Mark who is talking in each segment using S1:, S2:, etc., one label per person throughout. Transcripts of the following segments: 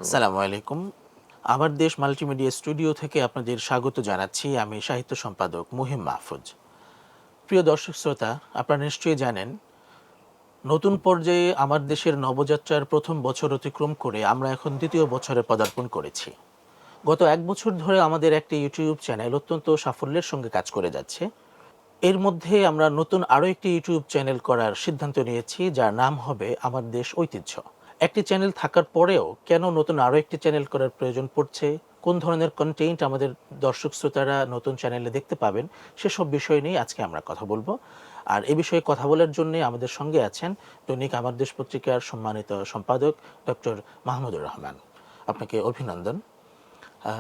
S1: আসসালামু আলাইকুম। আমার দেশ মাল্টিমিডিয়া স্টুডিও থেকে আপনাদের স্বাগত জানাচ্ছি। আমি সাহিত্য সম্পাদক মুহিম মাহফুজ। প্রিয় দর্শক শ্রোতা, আপনারা নিশ্চয়ই জানেন, নতুন পর্যায়ে আমার দেশের নবযাত্রার প্রথম বছর অতিক্রম করে আমরা এখন দ্বিতীয় বছরে পদার্পণ করেছি। গত এক বছর ধরে আমাদের একটি ইউটিউব চ্যানেল অত্যন্ত সাফল্যের সঙ্গে কাজ করে যাচ্ছে। এর মধ্যে আমরা নতুন আরও একটি ইউটিউব চ্যানেল করার সিদ্ধান্ত নিয়েছি, যার নাম হবে আমার দেশ ঐতিহ্য। একটি চ্যানেল থাকার পরেও কেন নতুন আরও একটি চ্যানেল করার প্রয়োজন পড়ছে, কোন ধরনের কন্টেন্ট আমাদের দর্শক শ্রোতারা নতুন চ্যানেলে দেখতে পাবেন, সেসব বিষয় নিয়ে আজকে আমরা কথা বলবো। আর এ বিষয়ে কথা বলার জন্য আমাদের সঙ্গে আছেন দৈনিক আমার দেশ পত্রিকার সম্মানিত সম্পাদক ডক্টর মাহমুদুর রহমান। আপনাকে অভিনন্দন।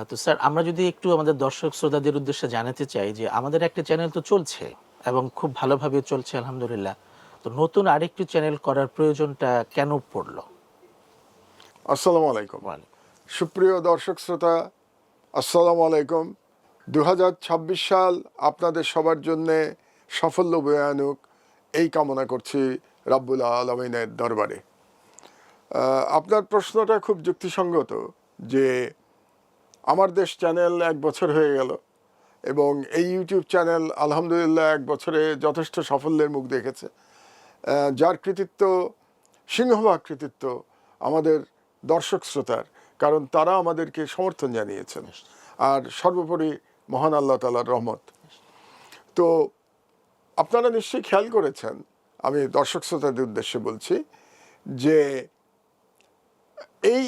S1: তো স্যার, আমরা যদি একটু আমাদের দর্শক শ্রোতাদের উদ্দেশ্যে জানাতে চাই যে আমাদের একটা চ্যানেল তো চলছে এবং খুব ভালোভাবে চলছে আলহামদুলিল্লাহ, তো নতুন আরেকটি চ্যানেল করার প্রয়োজনটা কেন পড়লো?
S2: আসসালামু আলাইকুম।
S1: ওয়াল
S2: সুপ্রিয় দর্শক শ্রোতা, আসসালামু আলাইকুম। 2026 সাল আপনাদের সবার জন্যে সাফল্য বয়ে আনুক, এই কামনা করছি রাব্বুল আলামিনের দরবারে। আপনার প্রশ্নটা খুব যুক্তিসঙ্গত যে আমার দেশ চ্যানেল 1 বছর হয়ে গেল এবং এই ইউটিউব চ্যানেল আলহামদুলিল্লাহ 1 বছরে যথেষ্ট সাফল্যের মুখ দেখেছে, যার কৃতিত্ব, সিংহভাগ কৃতিত্ব আমাদের দর্শক শ্রোতার, কারণ তারা আমাদেরকে সমর্থন জানিয়েছেন, আর সর্বোপরি মহান আল্লাহ তাআলার রহমত। তো আপনারা নিশ্চয়ই খেয়াল করেছেন, আমি দর্শক শ্রোতাদের উদ্দেশ্যে বলছি যে এই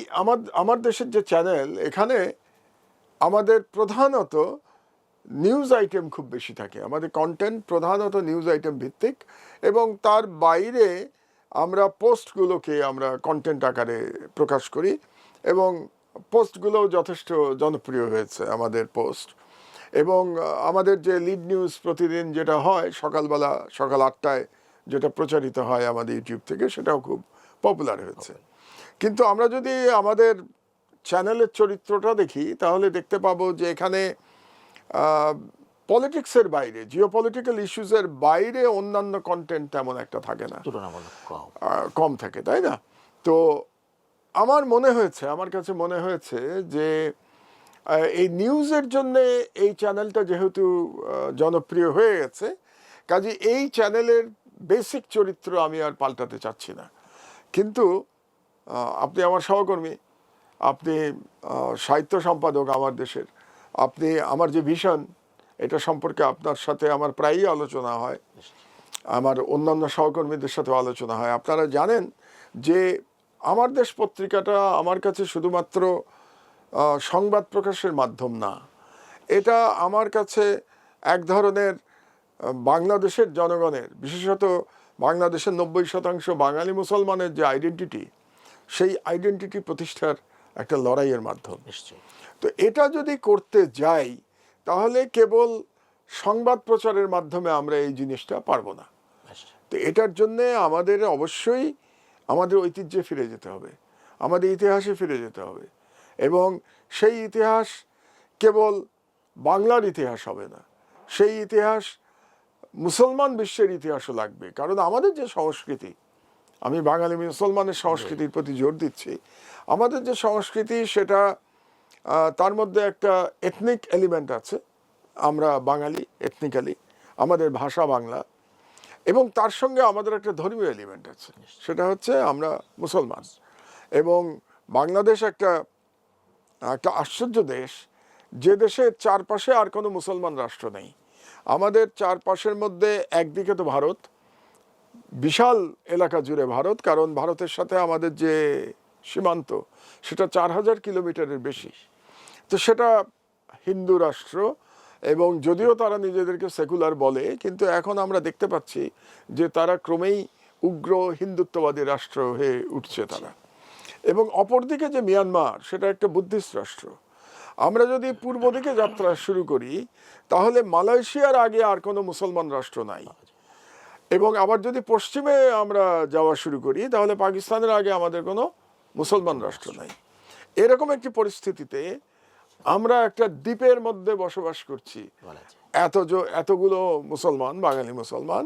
S2: আমার দেশের যে চ্যানেল, এখানে আমাদের প্রধানত নিউজ আইটেম খুব বেশি থাকে। আমাদের কন্টেন্ট প্রধানত নিউজ আইটেম ভিত্তিক, এবং তার বাইরে আমরা পোস্টগুলোকে আমরা কন্টেন্ট আকারে প্রকাশ করি, এবং পোস্টগুলোও যথেষ্ট জনপ্রিয় হয়েছে আমাদের পোস্ট। এবং আমাদের যে লিড নিউজ প্রতিদিন যেটা হয় সকালবেলা, সকাল 8টায় যেটা প্রচারিত হয় আমাদের ইউটিউব থেকে, সেটাও খুব পপুলার হয়েছে। কিন্তু আমরা যদি আমাদের চ্যানেলের চরিত্রটা দেখি, তাহলে দেখতে পাবো যে এখানে পলিটিক্সের বাইরে, জিওপলিটিক্যাল ইস্যুসের বাইরে অন্যান্য কন্টেন্ট তেমন একটা থাকে না,
S1: তুলনামূলক কম।
S2: কম থাকে, তাই না? তো আমার কাছে মনে হয়েছে যে এই নিউজের জন্য এই চ্যানেলটা যেহেতু জনপ্রিয় হয়ে গেছে, কাজে এই চ্যানেলের বেসিক চরিত্র আমি আর পাল্টাতে চাচ্ছি না। কিন্তু আপনি আমার সহকর্মী, আপনি সাহিত্য সম্পাদক আমার দেশের, আপনি আমার যে ভিশন, এটা সম্পর্কে আপনার সাথে আমার প্রায়ই আলোচনা হয়, আমার অন্যান্য সহকর্মীদের সাথেও আলোচনা হয়। আপনারা জানেন যে আমার দেশ পত্রিকাটা আমার কাছে শুধুমাত্র সংবাদ প্রকাশের মাধ্যম না, এটা আমার কাছে এক ধরনের বাংলাদেশের জনগণের, বিশেষত বাংলাদেশের 90% বাঙালি মুসলমানের যে আইডেন্টিটি, সেই আইডেন্টিটি প্রতিষ্ঠার একটা লড়াইয়ের মাধ্যম।
S1: নিশ্চয়ই।
S2: তো এটা যদি করতে যাই, তাহলে কেবল সংবাদ প্রচারের মাধ্যমে আমরা এই জিনিসটা পারবো না। তো এটার জন্যে আমাদের অবশ্যই আমাদের ঐতিহ্যে ফিরে যেতে হবে, আমাদের ইতিহাসে ফিরে যেতে হবে, এবং সেই ইতিহাস কেবল বাংলার ইতিহাস হবে না, সেই ইতিহাস মুসলমান বিশ্বের ইতিহাসও লাগবে। কারণ আমাদের যে সংস্কৃতি, আমি বাঙালি মুসলমানের সংস্কৃতির প্রতি জোর দিচ্ছি, আমাদের যে সংস্কৃতি সেটা তার মধ্যে একটা এথনিক এলিমেন্ট আছে। আমরা বাঙালি এথনিক্যালি, আমাদের ভাষা বাংলা, এবং তার সঙ্গে আমাদের একটা ধর্মীয় এলিমেন্ট আছে, সেটা হচ্ছে আমরা মুসলমান। এবং বাংলাদেশ একটা আশ্চর্য দেশ, যে দেশের চারপাশে আর কোনো মুসলমান রাষ্ট্র নেই। আমাদের চারপাশের মধ্যে একদিকে তো ভারত, বিশাল এলাকা জুড়ে ভারত, কারণ ভারতের সাথে আমাদের যে সীমান্ত সেটা 4000 কিলোমিটারের বেশি। তো সেটা হিন্দু রাষ্ট্র, এবং যদিও তারা নিজেদেরকে সেকুলার বলে, কিন্তু এখন আমরা দেখতে পাচ্ছি যে তারা ক্রমেই উগ্র হিন্দুত্ববাদী রাষ্ট্র হয়ে উঠছে তারা। এবং অপরদিকে যে মিয়ানমার, সেটা একটা বুদ্ধিস্ট রাষ্ট্র। আমরা যদি পূর্ব দিকে যাত্রা শুরু করি, তাহলে মালয়েশিয়ার আগে আর কোনো মুসলমান রাষ্ট্র নাই। এবং আবার যদি পশ্চিমে আমরা যাওয়া শুরু করি, তাহলে পাকিস্তানের আগে আমাদের কোনো মুসলমান রাষ্ট্র নাই। এরকম একটি পরিস্থিতিতে আমরা একটা দ্বীপের মধ্যে বসবাস করছি, এতগুলো মুসলমান, বাঙালি মুসলমান,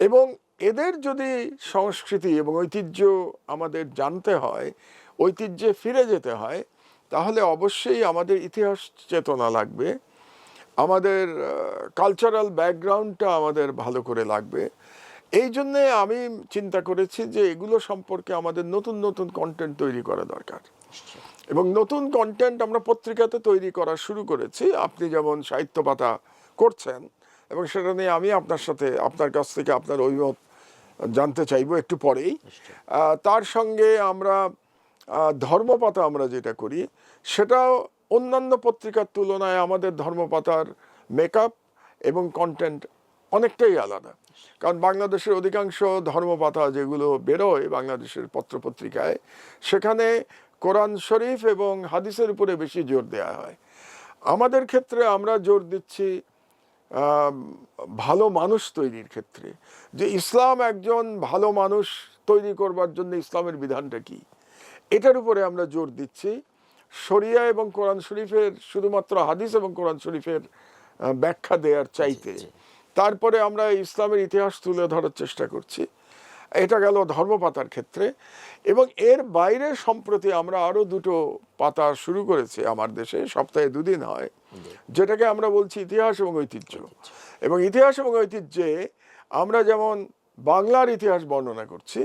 S2: এবং এদের যদি সংস্কৃতি এবং ঐতিহ্য আমাদের জানতে হয়, ঐতিহ্যে ফিরে যেতে হয়, তাহলে অবশ্যই আমাদের ইতিহাস চেতনা লাগবে, আমাদের কালচারাল ব্যাকগ্রাউন্ডটা আমাদের ভালো করে লাগবে। এই জন্যে আমি চিন্তা করেছি যে এগুলো সম্পর্কে আমাদের নতুন নতুন কন্টেন্ট তৈরি করা দরকার, এবং নতুন কন্টেন্ট আমরা পত্রিকাতে তৈরি করা শুরু করেছি। আপনি যেমন সাহিত্য পাতা করছেন, এবং সেটা নিয়ে আমি আপনার কাছ থেকে আপনার অভিমত জানতে চাইবো একটু পরেই। তার সঙ্গে আমরা ধর্মপাতা আমরা যেটা করি, সেটা অন্যান্য পত্রিকার তুলনায় আমাদের ধর্মপাতার মেকআপ এবং কন্টেন্ট অনেকটাই আলাদা। কারণ বাংলাদেশের অধিকাংশ ধর্মপাতা যেগুলো বেরোয় বাংলাদেশের পত্রপত্রিকায়, সেখানে কোরআন শরীফ এবং হাদিসের উপরে বেশি জোর দেওয়া হয়। আমাদের ক্ষেত্রে আমরা জোর দিচ্ছি ভালো মানুষ তৈরির ক্ষেত্রে, যে ইসলাম একজন ভালো মানুষ তৈরি করবার জন্য ইসলামের বিধানটা কি, এটার উপরে আমরা জোর দিচ্ছি। শরিয়া এবং কোরআন শরীফের, শুধুমাত্র হাদিস এবং কোরআন শরীফের ব্যাখ্যা দেওয়ার চাইতে তারপরে আমরা ইসলামের ইতিহাস তুলে ধরার চেষ্টা করছি। এটা গেল ধর্মপাতার ক্ষেত্রে। এবং এর বাইরে সম্প্রতি আমরা আরো দুটো পাতা শুরু করেছি আমার দেশে, সপ্তাহে 2 দিন হয়, যেটাকে আমরা বলছি ইতিহাস এবং ঐতিহ্য। এবং ইতিহাস এবং ঐতিহ্যে আমরা যেমন বাংলার ইতিহাস বর্ণনা করছি,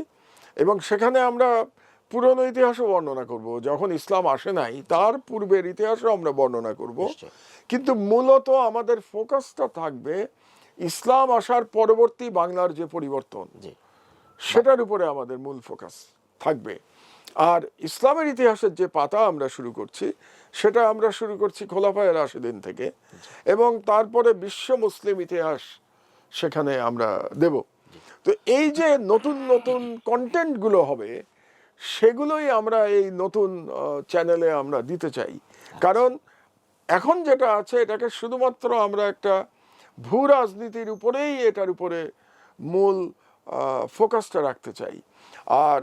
S2: এবং সেখানে আমরা পুরনো ইতিহাসও বর্ণনা করব, যখন ইসলাম আসে নাই তার পূর্বের ইতিহাসও আমরা বর্ণনা করব। কিন্তু মূলত আমাদের ফোকাসটা থাকবে ইসলাম আসার পরবর্তী বাংলার যে পরিবর্তন, সেটার উপরে আমাদের মূল ফোকাস থাকবে। আর ইসলামের ইতিহাসের যে পাতা আমরা শুরু করছি, সেটা আমরা শুরু করছি খোলাফায়ে রাশিদিন থেকে, এবং তারপরে বিশ্ব মুসলিম ইতিহাস সেখানে আমরা দেব। তো এই যে নতুন নতুন কন্টেন্টগুলো হবে, সেগুলোই আমরা এই নতুন চ্যানেলে আমরা দিতে চাই। কারণ এখন যেটা আছে, এটাকে শুধুমাত্র আমরা একটা ভূ রাজনীতির উপরেই, এটার উপরে মূল ফোকাসটা রাখতে চাই। আর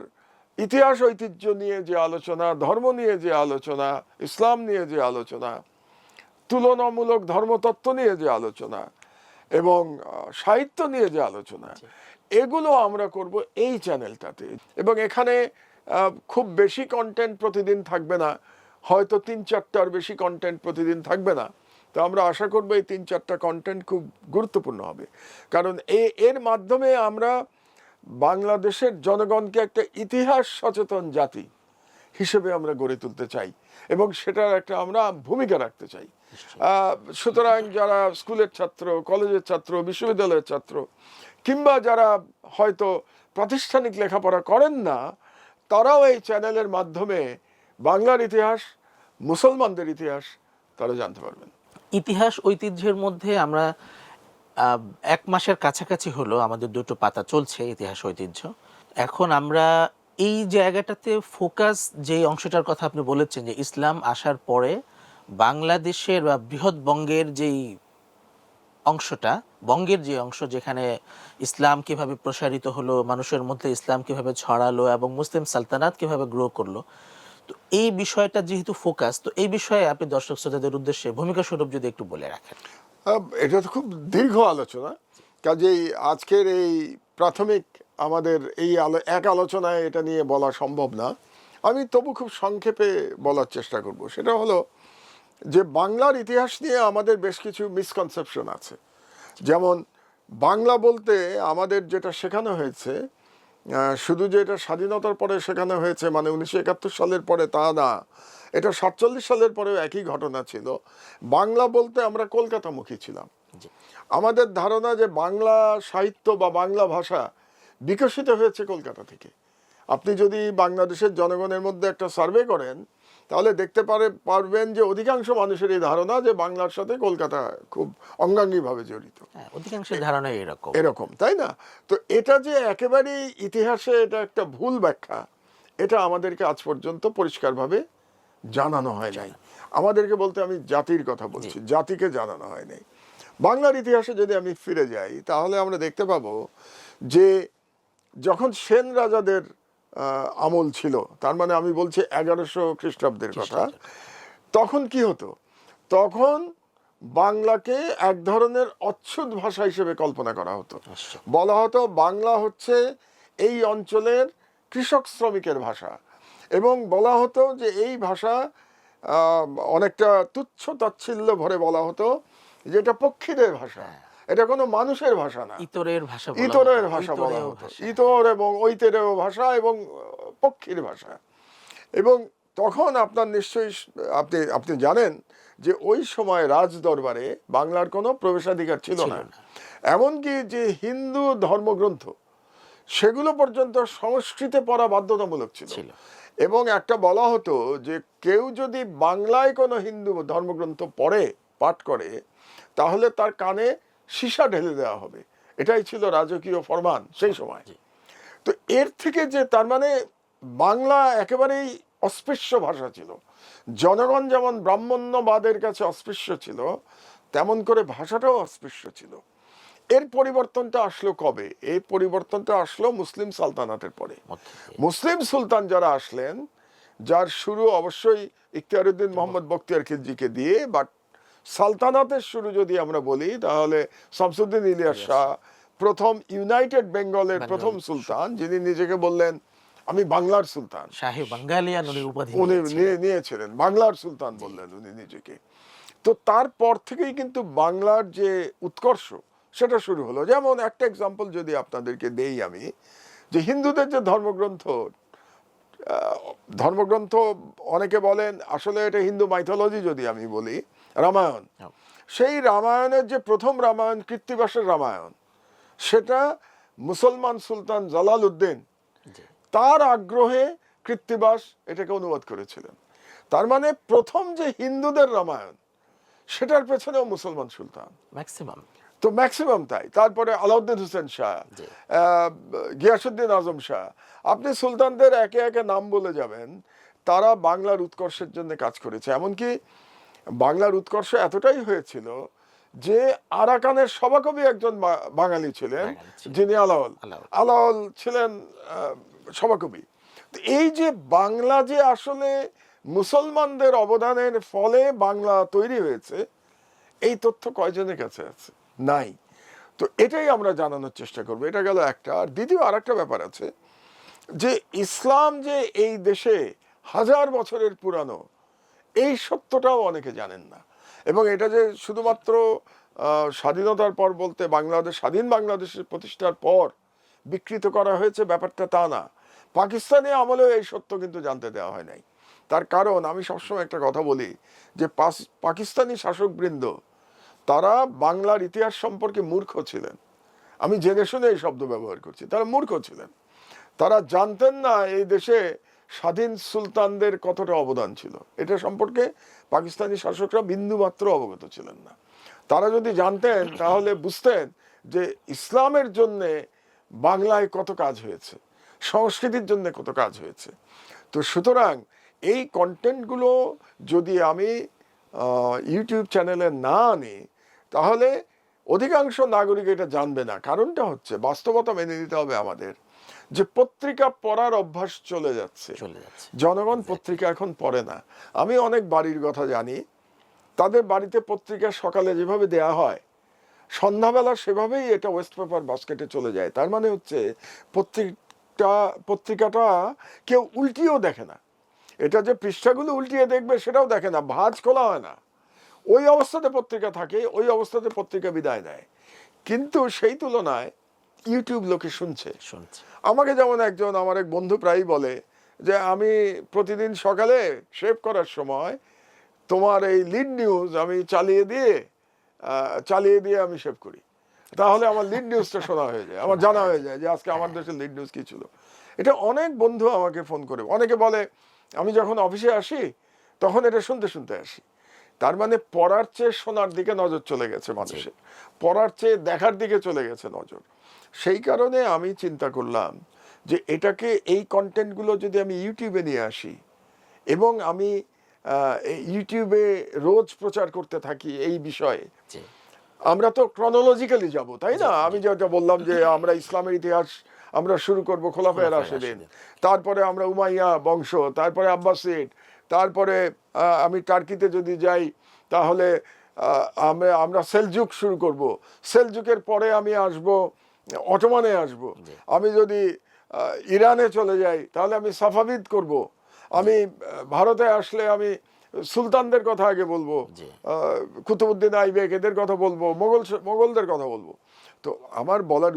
S2: ইতিহাস ঐতিহ্য নিয়ে যে আলোচনা, ধর্ম নিয়ে যে আলোচনা, ইসলাম নিয়ে যে আলোচনা, তুলনামূলক ধর্মতত্ত্ব নিয়ে যে আলোচনা, এবং সাহিত্য নিয়ে যে আলোচনা, এগুলো আমরা করব এই চ্যানেলটাতে। এবং এখানে খুব বেশি কন্টেন্ট প্রতিদিন থাকবে না, হয়তো 3-4টার বেশি কন্টেন্ট প্রতিদিন থাকবে না। তো আমরা আশা করব এই 3-4টা কন্টেন্ট খুব গুরুত্বপূর্ণ হবে, কারণ এর মাধ্যমে আমরা বাংলাদেশের জনগণকে একটা ইতিহাস সচেতন জাতি হিসেবে আমরা গড়ে তুলতে চাই, এবং সেটার একটা আমরা ভূমিকা রাখতে চাই। সুতরাং যারা স্কুলের ছাত্র, কলেজের ছাত্র, বিশ্ববিদ্যালয়ের ছাত্র, কিংবা যারা হয়তো প্রাতিষ্ঠানিক লেখাপড়া করেন না, তারাও এই চ্যানেলের মাধ্যমে বাংলার ইতিহাস, মুসলমানদের ইতিহাস তারা জানতে পারবেন।
S1: ইতিহাস ঐতিহ্যের মধ্যে আমরা 1 মাসের কাছাকাছি হলো আমাদের 2টো পাতা চলছে ইতিহাস ঐতিহ্য। এখন আমরা এই জায়গাটাতে ফোকাস, যে অংশটার কথা আপনি বলেছেন, যে ইসলাম আসার পরে বাংলাদেশের বা বৃহৎ বঙ্গের যেই অংশটা, বঙ্গের যে অংশ যেখানে ইসলাম কিভাবে প্রসারিত হলো, মানুষের মধ্যে ইসলাম কিভাবে ছড়ালো, এবং মুসলিম সালতানাত কিভাবে গ্রো করলো, তো এই বিষয়টা যেহেতু ফোকাস, তো এই বিষয়ে আপনি দর্শক শ্রোতাদের উদ্দেশ্যে ভূমিকা স্বরূপ যদি একটু বলে রাখেন।
S2: এটা তো খুব দীর্ঘ আলোচনা, কাজেই আজকের এই প্রাথমিক আমাদের এই এক আলোচনায় এটা নিয়ে বলা সম্ভব না। আমি তবু খুব সংক্ষেপে বলার চেষ্টা করব। সেটা হলো যে বাংলার ইতিহাস নিয়ে আমাদের বেশ কিছু মিসকনসেপশন আছে। যেমন বাংলা বলতে আমাদের যেটা শেখানো হয়েছে, শুধু যে এটা স্বাধীনতার পরে শেখানো হয়েছে, মানে 1971 সালের পরে তা না, এটা 47 সালের পরেও একই ঘটনা ছিল। বাংলা বলতে আমরা কলকাতামুখী ছিলাম। আমাদের ধারণা যে বাংলা সাহিত্য বা বাংলা ভাষা বিকশিত হয়েছে কলকাতা থেকে। আপনি যদি বাংলাদেশের জনগণের মধ্যে একটা সার্ভে করেন, তাহলে দেখতে পারবেন যে অধিকাংশ মানুষের এই ধারণা যে বাংলার সাথে কলকাতা খুব অঙ্গাঙ্গিভাবে জড়িত।
S1: অধিকাংশের ধারণা
S2: এরকম, তাই না? তো এটা যে একেবারেই ইতিহাসে এটা একটা ভুল ব্যাখ্যা, এটা আমাদেরকে আজ পর্যন্ত পরিষ্কারভাবে জানানো হয় নাই। আমাদেরকে বলতে আমি জাতির কথা বলছি, জাতিকে জানানো হয় নাই। বাংলার ইতিহাসে যদি আমি ফিরে যাই, তাহলে আমরা দেখতে পাবো যে যখন সেন রাজাদের আমল ছিল, তার মানে আমি বলছি 1100 খ্রিস্টাব্দের কথা, তখন কি হতো? তখন বাংলাকে এক ধরনের অচ্ছুত ভাষা হিসেবে কল্পনা করা হতো। বলা হতো বাংলা হচ্ছে এই অঞ্চলের কৃষক শ্রমিকের ভাষা, এবং বলা হতো যে এই ভাষা অনেকটা তুচ্ছ তাচ্ছিল্য ভরে বলা হতো যে এটা পক্ষীদের ভাষা, এটা কোনো মানুষের ভাষা না,
S1: ইতরের ভাষা বলা
S2: ইতরের
S1: হতো,
S2: ভাষা বলা
S1: ইতরেয়
S2: হতো,
S1: ভাষা।
S2: ইতর এবং ঐতেরেয় ভাষা এবং পক্ষীর ভাষা। এবং তখন আপনার নিশ্চয়ই আপনি আপনি জানেন যে ওই সময় রাজ দরবারে বাংলার কোনো প্রবেশাধিকার ছিল না, এমনকি যে হিন্দু ধর্মগ্রন্থ সেগুলো পর্যন্ত সংস্কৃতে পড়া বাধ্যতামূলক ছিল। এবং একটা বলা হতো যে কেউ যদি বাংলায় কোনো হিন্দু ধর্মগ্রন্থ পড়ে পাঠ করে তাহলে তার কানে সীসা ঢেলে দেওয়া হবে, এটাই ছিল রাজকীয় ফরমান সেই সময়। তো এর থেকে যে তার মানে বাংলা একেবারেই অস্পৃশ্য ভাষা ছিল, জনগণ যেমন ব্রাহ্মণ্যবাদের কাছে অস্পৃশ্য ছিল তেমন করে ভাষাটাও অস্পৃশ্য ছিল। এর পরিবর্তনটা আসলো কবে? এই পরিবর্তনটা আসলো মুসলিম সালতানাতের পরে। মুসলিম সুলতান যারা আসলেন, যার শুরু অবশ্যই ইখতিয়ারউদ্দিন মোহাম্মদ বখতিয়ার খিলজিকে দিয়ে, বাট সালতানাতের শুরু যদি আমরা বলি তাহলে শামসুদ্দিন ইলিয়াস শাহ প্রথম ইউনাইটেড বেঙ্গলের প্রথম সুলতান, যিনি নিজেকে বললেন আমি বাংলার সুলতান,
S1: শাহে বাঙ্গালিয়ান উপাধি
S2: উনি নিয়েছিলেন, বাংলার সুলতান বললেন উনি নিজেকে। তো তারপর থেকেই কিন্তু বাংলার যে উৎকর্ষ সেটা শুরু হলো। যেমন একটা এক্সাম্পল যদি আপনাদেরকে দেই আমি, যে হিন্দুদের যে ধর্মগ্রন্থ অনেকে বলেন আসলে এটা হিন্দু মাইথোলজি, যদি আমি বলি রামায়ণ, সেই রামায়ণের যে প্রথম রামায়ণ কৃত্তিবাসের রামায়ণ, সেটা মুসলমান সুলতান জালালউদ্দিন তার আগ্রহে কৃত্তিবাস এটাকে অনুবাদ করেছিলেন। তার মানে প্রথম যে হিন্দুদের রামায়ণ সেটার পেছনেও মুসলমান সুলতান
S1: ম্যাক্সিমাম,
S2: তো ম্যাক্সিমাম তাই। তারপরে আলাউদ্দিন হোসেন শাহ, গিয়াসুদ্দিন আজম শাহ, আপনি সুলতানদের একে একে নাম বলে যাবেন, তারা বাংলার উৎকর্ষের জন্য কাজ করেছে। এমনকি বাংলার উৎকর্ষ এতটাই হয়েছিল যে আরাকানের সভাকবি একজন বাঙালি ছিলেন, যিনি আলাওল ছিলেন সভাকবি। এই যে বাংলা যে আসলে মুসলমানদের অবদানের ফলে বাংলা তৈরি হয়েছে, এই তথ্য কয়জনের কাছে আছে? নাই। তো এটাই আমরা জানানোর চেষ্টা করবো। এটা গেল একটা। আর দ্বিতীয় আর একটা ব্যাপার আছে যে ইসলাম যে এই দেশে 1000 বছরের পুরানো, এই সত্যটাও অনেকে জানেন না। এবং এটা যে শুধুমাত্র স্বাধীনতার পর বলতে স্বাধীন বাংলাদেশের প্রতিষ্ঠার পর বিকৃত করা হয়েছে ব্যাপারটা তা না, পাকিস্তানি আমলেও এই সত্য কিন্তু জানতে দেওয়া হয় নাই। তার কারণ আমি সবসময় একটা কথা বলি যে পাকিস্তানি শাসকবৃন্দ তারা বাংলার ইতিহাস সম্পর্কে মূর্খ ছিলেন। আমি জেনে শুনে এই শব্দ ব্যবহার করছি, তারা মূর্খ ছিলেন। তারা জানতেন না এই দেশে স্বাধীন সুলতানদের কতটা অবদান ছিল, এটা সম্পর্কে পাকিস্তানি শাসকরা বিন্দুমাত্র অবগত ছিলেন না। তারা যদি জানতেন তাহলে বুঝতেন যে ইসলামের জন্যে বাংলায় কত কাজ হয়েছে, সংস্কৃতির জন্য কত কাজ হয়েছে। তো সুতরাং এই কন্টেন্টগুলো যদি আমি ইউটিউব চ্যানেলে না আনি তাহলে অধিকাংশ নাগরিক এটা জানবে না। কারণটা হচ্ছে বাস্তবতা মেনে নিতে হবে আমাদের, যে পত্রিকা পড়ার অভ্যাস চলে যাচ্ছে, জনগণ পত্রিকা এখন পড়ে না। আমি অনেক বাড়ির কথা জানি, তাদের বাড়িতে পত্রিকা সকালে যেভাবে দেয়া হয় সন্ধ্যাবেলা সেভাবেই এটা ওয়েস্ট পেপার বাস্কেটে চলে যায়। তার মানে হচ্ছে পত্রিকাটা কেউ উল্টিয়েও দেখে না, এটা যে পৃষ্ঠাগুলো উল্টিয়ে দেখবে সেটাও দেখে না, ভাঁজ খোলা হয় না, ওই অবস্থাতে পত্রিকা থাকে, ওই অবস্থাতে পত্রিকা বিদায় নেয়। কিন্তু সেই তুলনায় ইউটিউব লোকে শুনছে। আমাকে যেমন আমার এক বন্ধু প্রায়ই বলে যে আমি প্রতিদিন সকালে শেভ করার সময় তোমার এই লিড নিউজ আমি চালিয়ে দিয়ে আমি শেভ করি, তাহলে আমার লিড নিউজটা শোনা হয়ে যায়, আমার জানা হয়ে যায় যে আজকে আমার দেশের লিড নিউজ কি ছিল। এটা অনেক বন্ধু আমাকে ফোন করে, অনেকে বলে আমি যখন অফিসে আসি তখন এটা শুনতে শুনতে আসি। তার মানে পড়ার চেয়ে শোনার দিকে নজর চলে গেছে মানুষের, পড়ার চেয়ে দেখার দিকে চলে গেছে নজর। সেই কারণে আমি চিন্তা করলাম যে এটাকে, এই কন্টেন্টগুলো যদি আমি ইউটিউবে নিয়ে আসি এবং আমি ইউটিউবে রোজ প্রচার করতে থাকি এই বিষয়ে, আমরা তো ক্রনোলজিক্যালি যাব, তাই না? আমি যেটা বললাম যে আমরা ইসলামের ইতিহাস আমরা শুরু করব খোলাফায়ে রাশেদিন, তারপরে আমরা উমাইয়া বংশ, তারপরে আব্বাসিড, তারপরে আমি টার্কিতে যদি যাই তাহলে আমরা সেলজুক শুরু করব, সেলজুকের পরে আমি আসব অটোমানে আসব, আমি যদি ইরানে চলে যাই তাহলে আমি সাফাভিদ করব, আমি ভারতে আসলে আমি সুলতানদের কথা আগে বলবো,
S1: জি
S2: কুতুবুদ্দিন আইবেক এদের কথা বলবো, মোগলদের কথা বলবো। তো আমার বলার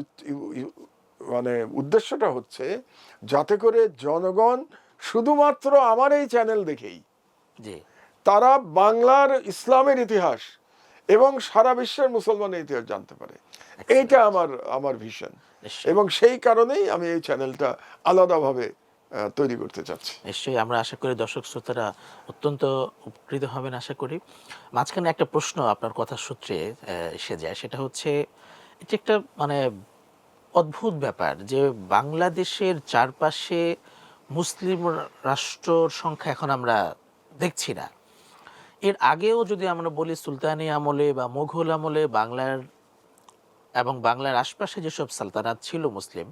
S2: মানে উদ্দেশ্যটা হচ্ছে যাতে করে জনগণ শুধুমাত্র আমার এই চ্যানেল দেখেই
S1: জি
S2: তারা বাংলার ইসলামের ইতিহাস এবং সারা বিশ্বের মুসলমানের ইতিহাস জানতে পারে। এইটা আমার ভিশন,
S1: নিশ্চয়ই
S2: এবং সেই কারণেই আমি এই চ্যানেলটা আলাদাভাবে তৈরি করতে চাচ্ছি।
S1: নিশ্চয়ই আমরা আশা করি দর্শক শ্রোতারা অত্যন্ত উপকৃত হবেন আশা করি। মাঝখানে একটা প্রশ্ন আপনার কথার সূত্রে এসে যায়, সেটা হচ্ছে এটা একটা মানে অদ্ভুত ব্যাপার যে বাংলাদেশের চারপাশে মুসলিম রাষ্ট্রর সংখ্যা এখন আমরা দেখছি না। এর আগেও যদি আমরা বলি সুলতানি আমলে বা মুঘল আমলে বাংলার এবং বাংলার আশপাশে যেসব সালতানাত ছিল মুসলিম,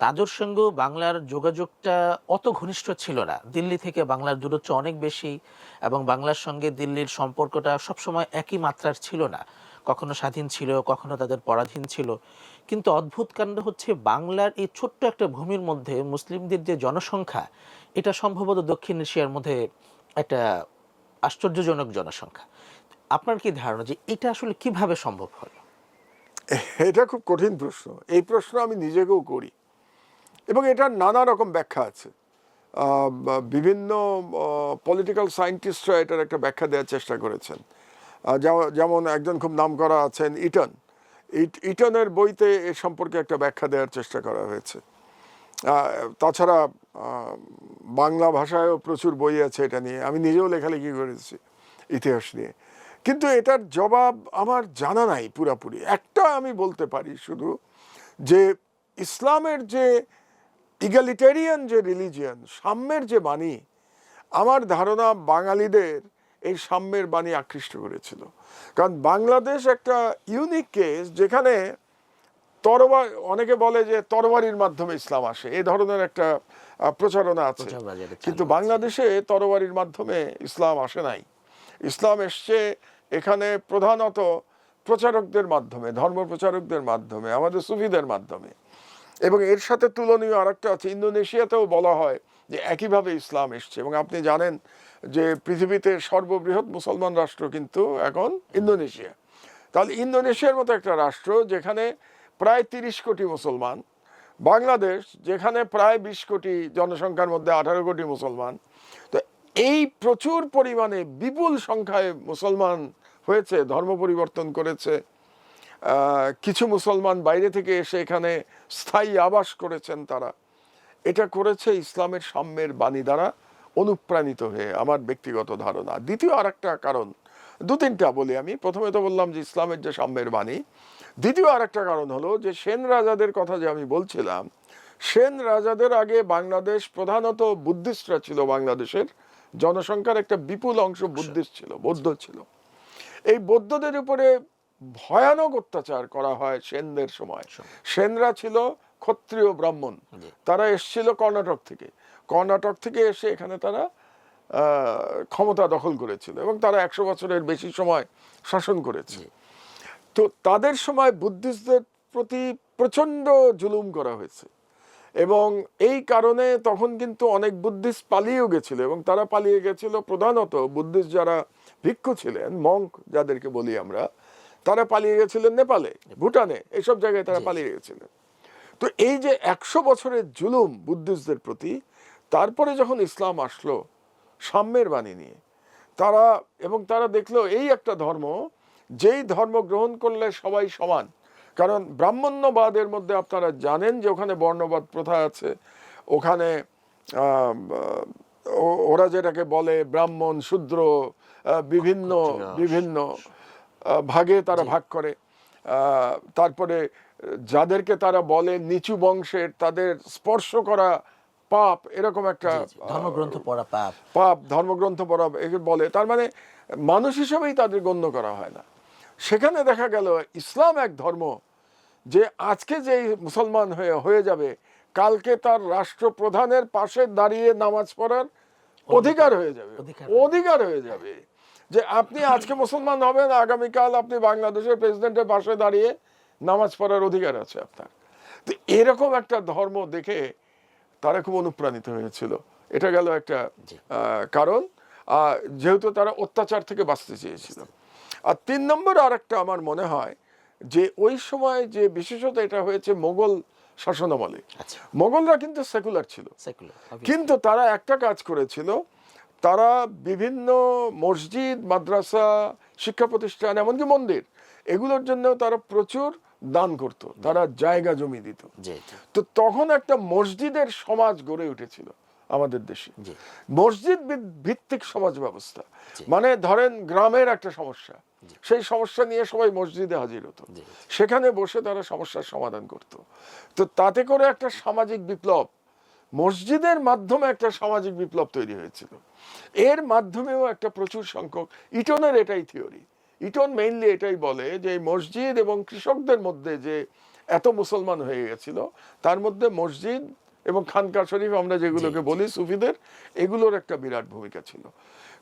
S1: তাদের সঙ্গেও বাংলার যোগাযোগটা অত ঘনিষ্ঠ ছিল না। দিল্লি থেকে বাংলার দূরত্ব অনেক বেশি এবং বাংলার সঙ্গে দিল্লির সম্পর্কটা সবসময় একই মাত্রার ছিল না। কখনো স্বাধীন ছিল, কখনো তাদের পরাধীন ছিল। কিন্তু অদ্ভুত কাণ্ড হচ্ছে বাংলার এই ছোট্ট একটা ভূমির মধ্যে মুসলিমদের যে জনসংখ্যা, এটা সম্ভবত দক্ষিণ এশিয়ার মধ্যে একটা আশ্চর্যজনক জনসংখ্যা। আপনার কি ধারণা যে এটা আসলে কিভাবে সম্ভব হলো?
S2: এটা খুব কঠিন প্রশ্ন। এই প্রশ্ন আমি নিজেকেও করি, এবং এটার নানা রকম ব্যাখ্যা আছে। বিভিন্ন পলিটিক্যাল সায়েন্টিস্টরা এটার একটা ব্যাখ্যা দেওয়ার চেষ্টা করেছেন। যেমন একজন খুব নামকরা আছেন ইটনের বইতে এ সম্পর্কে একটা ব্যাখ্যা দেওয়ার চেষ্টা করা হয়েছে। তাছাড়া বাংলা ভাষায়ও প্রচুর বই আছে এটা নিয়ে, আমি নিজেও লেখালেখি করেছি ইতিহাস নিয়ে। কিন্তু এটার জবাব আমার জানা নাই পুরাপুরি। একটা আমি বলতে পারি শুধু, যে ইসলামের যে ইগালিটেরিয়ান যে রিলিজিয়ান, সাম্যের যে বাণী, আমার ধারণা বাঙালিদের এই সাম্যের বাণী আকৃষ্ট করেছিল। কারণ বাংলাদেশ একটা ইউনিক কেস, যেখানে অনেকে বলে যে তরবারির মাধ্যমে ইসলাম আসে, এই ধরনের একটা প্রচারণা আছে। কিন্তু বাংলাদেশে তরবারির মাধ্যমে ইসলাম আসে নাই। ইসলাম এসছে এখানে প্রধানত প্রচারকদের মাধ্যমে, ধর্ম প্রচারকদের মাধ্যমে, আমাদের সুফিদের মাধ্যমে। এবং এর সাথে তুলনীয় আরেকটা আছে, ইন্দোনেশিয়াতেও বলা হয় যে একইভাবে ইসলাম এসছে। এবং আপনি জানেন যে পৃথিবীতে সর্ববৃহৎ মুসলমান রাষ্ট্র কিন্তু এখন ইন্দোনেশিয়া। তাহলে ইন্দোনেশিয়ার মতো একটা রাষ্ট্র যেখানে প্রায় 30 কোটি মুসলমান, বাংলাদেশ যেখানে প্রায় 20 কোটি, জনসংখ্যার মধ্যে 18 কোটি মুসলমান, তো এই প্রচুর পরিমাণে বিপুল সংখ্যায় মুসলমান হয়েছে, ধর্ম পরিবর্তন করেছে। কিছু মুসলমান বাইরে থেকে এসে এখানে স্থায়ী আবাস করেছেন। তারা এটা করেছে ইসলামের সাম্যের বাণী দ্বারা অনুপ্রাণিত হয়ে, আমার ব্যক্তিগত ধারণা। দ্বিতীয় আরেকটা কারণ, দু তিনটা বলি আমি। প্রথমে তো বললাম যে ইসলামের যে সাম্যের বাণী। দ্বিতীয় আরেকটা কারণ হলো যে সেন রাজাদের কথা যে আমি বলছিলাম, সেন রাজাদের আগে বাংলাদেশ প্রধানত বুদ্ধিস্টরা ছিল। বাংলাদেশের জনসংখ্যার একটা বিপুল অংশ বুদ্ধিস্ট ছিল, বৌদ্ধ ছিল। এই বৌদ্ধদের উপরে ভয়ানক অত্যাচার করা হয় সেনদের সময়। সেনরা ছিল ক্ষত্রিয় ব্রাহ্মণ, তারা এসেছিল কর্ণাটক থেকে এসে এখানে তারা ক্ষমতা দখল করেছিল, এবং তারা 100 বছরের বেশি সময় শাসন করেছে। তো তাদের সময় বুদ্ধিস্টদের প্রতি প্রচন্ড জুলুম করা হয়েছে, এবং এই কারণে তখন কিন্তু অনেক বুদ্ধিস্ট পালিয়েও গেছিল। এবং তারা পালিয়ে গেছিল প্রধানত বুদ্ধিস্ট যারা ভিক্ষু ছিলেন, মঙ্ক যাদেরকে বলি আমরা, তারা পালিয়ে গেছিলেন নেপালে, ভুটানে, এইসব জায়গায় তারা পালিয়ে গেছিলেন। তো এই যে 100 বছরের জুলুম বুদ্ধিস্টদের প্রতি, তারপরে যখন ইসলাম আসলো সাম্যের বাণী নিয়ে, তারা দেখলো এই একটা ধর্ম, যেই ধর্ম গ্রহণ করলে সবাই সমান। কারণ ব্রাহ্মণ্যবাদের মধ্যে আপনারা জানেন যে ওখানে বর্ণবাদ প্রথা আছে। ওখানে ওরা যেটাকে বলে ব্রাহ্মণ শূদ্র, বিভিন্ন বিভিন্ন ভাগে তারা ভাগ করে। তারপরে যাদেরকে তারা বলে নিচু বংশের, তাদের স্পর্শ করা পাপ, এরকম একটা
S1: ধর্মগ্রন্থ পড়া
S2: পাপ, ধর্মগ্রন্থ পড়া বলে। তার মানে মানুষ হিসেবেই তাদের গণ্য করা হয় না। সেখানে দেখা গেল ইসলাম এক ধর্ম যে আজকে যে মুসলমান হয়ে যাবে, কালকে তার রাষ্ট্রপ্রধানের পাশে দাঁড়িয়ে নামাজ পড়ার অধিকার হয়ে যাবে। যে আপনি আজকে মুসলমান হবেন, আগামীকাল আপনি বাংলাদেশের প্রেসিডেন্টের পাশে দাঁড়িয়ে নামাজ পড়ার অধিকার আছে আপনার। তো এরকম একটা ধর্ম দেখে তারা খুব অনুপ্রাণিত হয়েছিল এটা গেল একটা কারণ, যেহেতু তারা অত্যাচার থেকে বাঁচতে চেয়েছিল। আর ৩ নম্বর আর একটা আমার মনে হয় যে ওই সময় যে বিশেষত এটা হয়েছে মোগল শাসনামলে। মোগলরা কিন্তু সেকুলার ছিল, কিন্তু তারা একটা কাজ করেছিল, তারা বিভিন্ন মসজিদ, মাদ্রাসা, শিক্ষা প্রতিষ্ঠান, এমনকি মন্দির, এগুলোর জন্য তারা প্রচুর দান করত, তারা জায়গা জমি দিত। তো তখন একটা মসজিদের সমাজ গড়ে উঠেছিল আমাদের দেশে, মসজিদ ভিত্তিক সমাজ ব্যবস্থা। মানে ধরেন গ্রামের একটা সমস্যা, সেই সমস্যা নিয়ে সবাই মসজিদে হাজির হতো, সেখানে বসে তারা সমস্যার সমাধান করত। তো তাতে করে একটা সামাজিক বিপ্লব, মসজিদের মাধ্যমে একটা সামাজিক বিপ্লব তৈরি হয়েছিল। এর মাধ্যমেও একটা প্রচুর সংখ্যক, ইটনের এটাই থিওরি, ইটন মেইনলি এটাই বলে যে মসজিদ এবং কৃষকদের মধ্যে যে এত মুসলমান হয়ে গেছিল, তার মধ্যে মসজিদ এবং খানকা শরীফ আমরা যেগুলোকে বলি সুফিদের, এগুলোর একটা বিরাট ভূমিকা ছিল।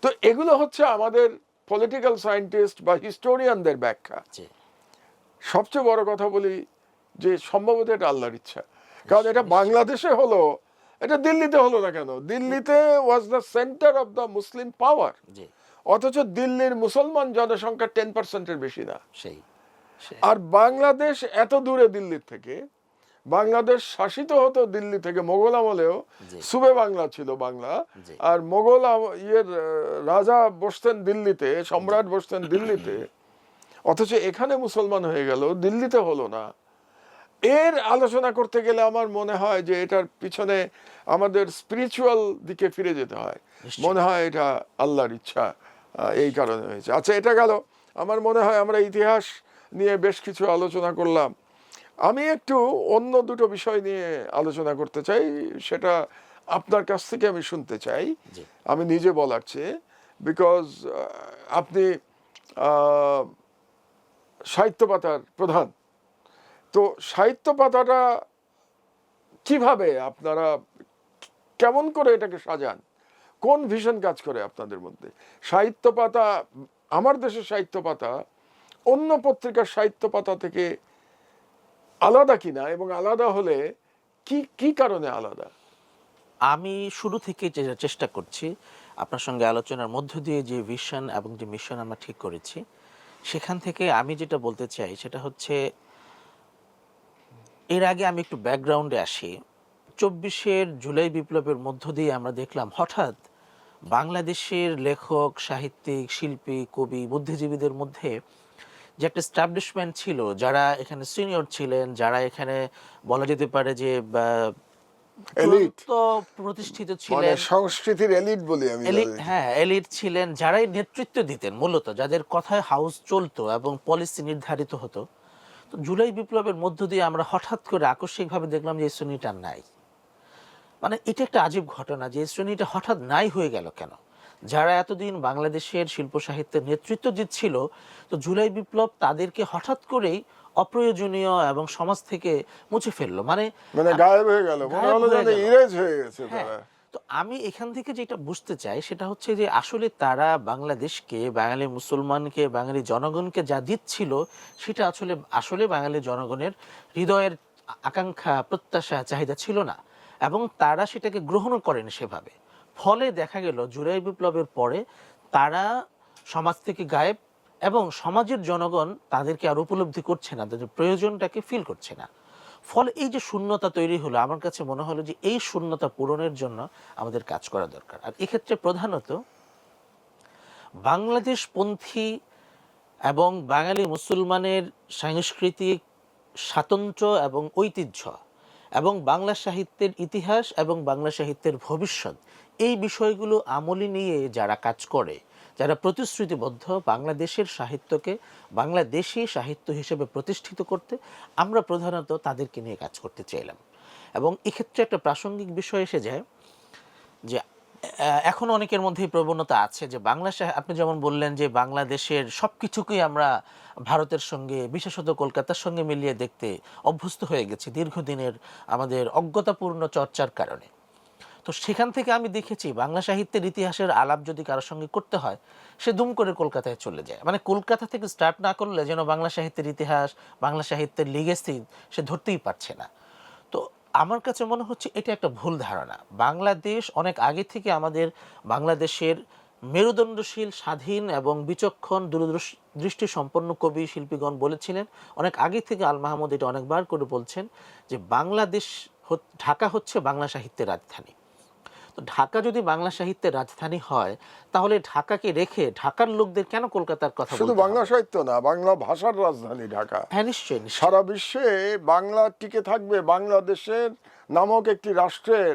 S2: তো এগুলো হচ্ছে আমাদের পলিটিক্যাল সায়েন্টিস্ট বা হিস্টোরিয়ানদের ব্যাখ্যা। সবচেয়ে বড় কথা বলি যে সম্ভবত এটা আল্লাহর ইচ্ছা, কারণ এটা বাংলাদেশে হলো, এটা দিল্লিতে হলো না কেন? দিল্লিতে was the centre of the Muslim power, অথচ দিল্লির মুসলমান জনসংখ্যা 10%-এর বেশি না। আর বাংলাদেশ এত দূরে দিল্লির থেকে, বাংলাদেশ শাসিত হতো দিল্লি থেকে, মোগল আমলেও সুবে বাংলা ছিল বাংলা, আর মোগল রাজা বসতেন দিল্লিতে, সম্রাট বসতেন দিল্লিতে, অথচ এখানে মুসলমান হয়ে গেল, দিল্লিতে হলো না। এর আলোচনা করতে গেলে আমার মনে হয় যে এটার পিছনে আমাদের স্পিরিচুয়াল দিকে ফিরে যেতে হয়, মনে হয় এটা আল্লাহর ইচ্ছা, এই কারণে হয়েছে। আচ্ছা, এটা গেল। আমার মনে হয় আমরা ইতিহাস নিয়ে বেশ কিছু আলোচনা করলাম। আমি একটু অন্য দুটো বিষয় নিয়ে আলোচনা করতে চাই, সেটা আপনার কাছ থেকে আমি শুনতে চাই, আমি নিজে বলার চেয়ে, বিকজ আপনি সাহিত্য পাতার প্রধান। তো সাহিত্য পাতাটা কিভাবে আপনারা, কেমন করে এটাকে সাজান, কোন ভিশন কাজ করে আপনাদের মধ্যে? সাহিত্য পাতা, আমার দেশের সাহিত্য পাতা অন্য পত্রিকার সাহিত্য পাতা থেকে আলাদা কিনা, এবং আলাদা হলে কি কি কারণে আলাদা?
S1: আমি শুরু থেকে চেষ্টা করছি আপনার সঙ্গে আলোচনার মধ্য দিয়ে যে ভিশন এবং যে মিশন আমরা ঠিক করেছি, সেখান থেকে আমি যেটা বলতে চাই সেটা হচ্ছে, এর আগে আমি একটু ব্যাকগ্রাউন্ডে আসি। 24 জুলাই বিপ্লবের মধ্য দিয়ে আমরা দেখলাম হঠাৎ বাংলাদেশের লেখক, সাহিত্যিক, শিল্পী, কবি, বুদ্ধিজীবীদের মধ্যে যে একটা এস্টাবলিশমেন্ট ছিল, যারা এখানে সিনিয়র ছিলেন, যারা এখানে বলা যেতে পারে যে প্রতিষ্ঠিত ছিলেন,
S2: সংস্কৃতির এলিট বলি আমি,
S1: হ্যাঁ এলিট ছিলেন, যারাই নেতৃত্ব দিতেন মূলত, যাদের কথায় হাউস চলতো এবং পলিসি নির্ধারিত হতো। তো জুলাই বিপ্লবের মধ্য দিয়ে আমরা হঠাৎ করে আকস্মিকভাবে দেখলাম যে এই শ্রেণীটা নাই। মানে এটা একটা আজীব ঘটনা যে এই শ্রেণীটা হঠাৎ নাই হয়ে গেল কেন? যারা এতদিন বাংলাদেশের শিল্প সাহিত্যের নেতৃত্ব দিচ্ছিল, তো জুলাই বিপ্লব তাদেরকে হঠাৎ করেই অপ্রয়োজনীয় এবং সমাজ থেকে মুছে ফেললো, মানে
S2: গায়েব হয়ে গেল, ইরেজ হয়ে গেছে তারা।
S1: তো আমি এখান থেকে যেটা বুঝতে চাই সেটা হচ্ছে যে আসলে তারা বাংলাদেশকে, বাঙালি মুসলমানকে, বাঙালি জনগণকে যা দিচ্ছিল, সেটা আসলে বাঙালি জনগণের হৃদয়ের আকাঙ্ক্ষা, প্রত্যাশা, চাহিদা ছিল না, এবং তারা সেটাকে গ্রহণও করেন সেভাবে। ফলে দেখা গেল জুলাই বিপ্লবের পরে তারা সমাজ থেকে গায়েব, এবং সমাজের জনগণ তাদেরকে আর উপলব্ধি করছে না, তাদের প্রয়োজনটাকে ফিল করছে না। ফলে এই যে শূন্যতা তৈরি হলো, আমার কাছে মনে হলো যে এই শূন্যতা পূরণের জন্য আমাদের কাজ করা দরকার। আর এক্ষেত্রে প্রধানত বাংলাদেশপন্থী এবং বাঙালি মুসলমানের সাংস্কৃতিক স্বাতন্ত্র্য এবং ঐতিহ্য, এবং বাংলা সাহিত্যের ইতিহাস এবং বাংলা সাহিত্যের ভবিষ্যৎ, এই বিষয়গুলো আমলে নিয়ে যারা কাজ করে, যারা প্রতিশ্রুতিবদ্ধ বাংলাদেশের সাহিত্যকে বাংলাদেশি সাহিত্য হিসেবে প্রতিষ্ঠিত করতে, আমরা প্রধানত তাদেরকে নিয়ে কাজ করতে চাইলাম। এবং এক্ষেত্রে একটা প্রাসঙ্গিক বিষয় এসে যায় যে এখন অনেকের মধ্যেই প্রবণতা আছে যে বাংলা আপনি যেমন বললেন যে বাংলাদেশের সব কিছুকেই আমরা ভারতের সঙ্গে, বিশেষত কলকাতার সঙ্গে মিলিয়ে দেখতে অভ্যস্ত হয়ে গেছি দীর্ঘদিনের আমাদের অজ্ঞতাপূর্ণ চর্চার কারণে। তো সেখান থেকে আমি দেখেছি বাংলা সাহিত্যের ইতিহাসের আলাপ যদি কারোর সঙ্গে করতে হয়, সে দুম করে কলকাতায় চলে যায়। মানে কলকাতা থেকে স্টার্ট না করলে যেন বাংলা সাহিত্যের ইতিহাস, বাংলা সাহিত্যের লিগেসি সে ধরতেই পারছে না। তো আমার কাছে মনে হচ্ছে এটা একটা ভুল ধারণা। বাংলাদেশ অনেক আগে থেকে আমাদের বাংলাদেশের মেরুদণ্ডশীল, স্বাধীন এবং বিচক্ষণ দূরদৃষ্টি সম্পন্ন কবি শিল্পীগণ বলেছিলেন। অনেক আগে থেকে আল মাহমুদ এটা অনেকবার করে বলছেন যে বাংলাদেশ, ঢাকা হচ্ছে বাংলা সাহিত্যের রাজধানী। তো ঢাকা যদি বাংলা সাহিত্যের রাজধানী হয়, তাহলে ঢাকাকে রেখে ঢাকার লোকদের কেন কলকাতার কথা
S2: শুধু
S1: বলতে
S2: বাংলা
S1: হবে?
S2: সাহিত্য না, বাংলা ভাষার রাজধানী ঢাকা।
S1: হ্যাঁ, নিশ্চয়ই নিশ্চয়ই।
S2: সারা বিশ্বে বাংলা টিকে থাকবে, বাংলাদেশের নামক একটি রাষ্ট্রের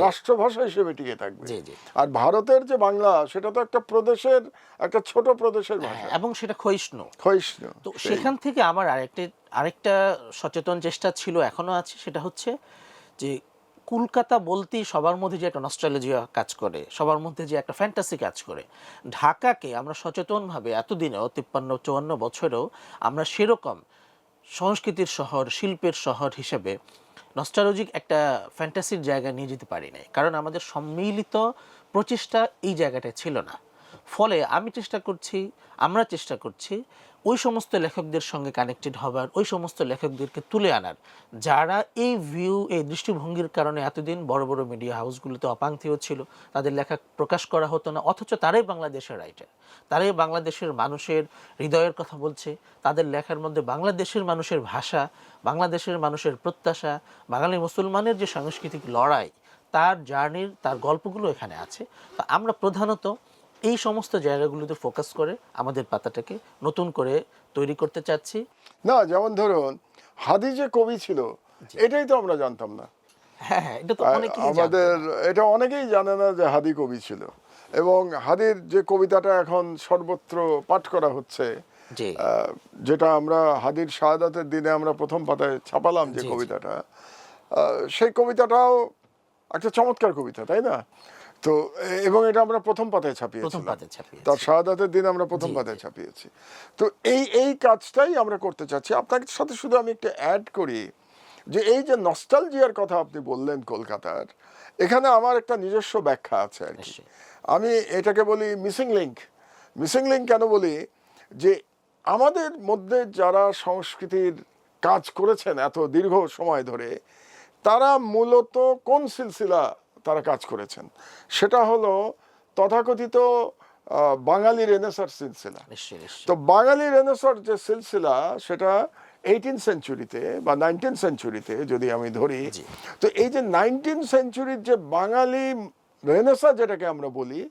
S2: রাষ্ট্রভাষা হিসেবে টিকে থাকবে।
S1: জি জি।
S2: আর ভারতের যে বাংলা, সেটা তো একটা প্রদেশের, একটা ছোট প্রদেশের ভাষা,
S1: এবং সেটা ক্ষয়িষ্ণু।
S2: ক্ষয়িষ্ণু।
S1: তো
S2: সেই।
S1: সেখান থেকে আমার আরেকটা সচেতন চেষ্টা ছিল, এখনো আছে, সেটা হচ্ছে যে কলকাতা বলতেই সবার মধ্যে যে একটা নস্টালজিয়া কাজ করে, সবার মধ্যে যে একটা ফ্যান্টাসি কাজ করে, ঢাকাকে আমরা সচেতনভাবে এতদিনেও 53-54 বছরেও আমরা সেরকম সংস্কৃতির শহর, শিল্পের শহর হিসেবে নস্টালজিক একটা ফ্যান্টাসির জায়গায় নিয়ে যেতে পারি নাই, কারণ আমাদের সম্মিলিত প্রচেষ্টা এই জায়গাটায় ছিল না। ফলে আমরা চেষ্টা করছি ওই সমস্ত লেখকদের সঙ্গে কানেক্টেড হবার, ওই সমস্ত লেখকদেরকে তুলে আনার যারা এই দৃষ্টিভঙ্গির কারণে এতদিন বড় বড় মিডিয়া হাউসগুলোতে অপাংথেয় ছিল, তাদের লেখা প্রকাশ করা হতো না, অথচ তারাই বাংলাদেশের রাইটার, তারাই বাংলাদেশের মানুষের হৃদয়ের কথা বলছে, তাদের লেখার মধ্যে বাংলাদেশের মানুষের ভাষা, বাংলাদেশের মানুষের প্রত্যাশা, বাঙালি মুসলমানের যে সাংস্কৃতিক লড়াই, তার জার্নির, তার গল্পগুলো এখানে আছে। তো আমরা প্রধানত এই সমস্ত জায়গাগুলোতে ফোকাস করে আমাদের পাতাটাকে নতুন করে তৈরি করতে চাচ্ছি।
S2: না, যেমন ধরুন হাদি যে কবি ছিল, এটাই তো আমরা জানতাম না।
S1: হ্যাঁ হ্যাঁ, এটা তো অনেকেই
S2: আমাদের এটা অনেকেই জানে না যে হাদি কবি ছিল। এবং হাদির যে কবিতাটা এখন সর্বত্র পাঠ করা হচ্ছে,
S1: জি
S2: যেটা আমরা হাদির শাহাদাতের দিনে আমরা প্রথম পাতায় ছাপালাম যে
S1: জি, জি।
S2: কবিতাটা, সেই কবিতাটাও একটা চমৎকার কবিতা, তাই না? তো এবং এটা আমরা প্রথম পাতায়
S1: প্রথম
S2: ছাপিয়েছিলাম,
S1: পাতে ছাপিয়েছি।
S2: তার শাহাদাতের দিন আমরা প্রথম
S1: জি,
S2: পাতায়
S1: জি।
S2: ছাপিয়েছি। তো এই কাজটাই আমরা করতে চাচ্ছি। আপনার সাথে শুধু আমি একটা অ্যাড করি যে এই যে নস্টালজিয়ার কথা আপনি বললেন কলকাতার, এখানে আমার একটা নিজস্ব ব্যাখ্যা আছে আর কি।
S1: নিশ্চয়ই।
S2: আমি এটাকে বলি মিসিং লিঙ্ক। মিসিং লিঙ্ক কেন বলি? যে আমাদের মধ্যে যারা সংস্কৃতির কাজ করেছেন এত দীর্ঘ সময় ধরে, তারা মূলত কোন সিলসিলা তারা কাজ করেছেন? সেটা হলো তথাকথিত বাঙালি রেনেসার সিলসিলা।
S1: নিশ্চয়ই নিশ্চয়ই।
S2: তো বাঙালি রেনেসার যে সিলসিলা, সেটা 18 সেঞ্চুরিতে বা 19 সেঞ্চুরিতে যদি আমি ধরি,
S1: জি।
S2: তো এই যে 19 সেঞ্চুরির যে বাঙালি রেনেসা যেটাকে আমরা বলি,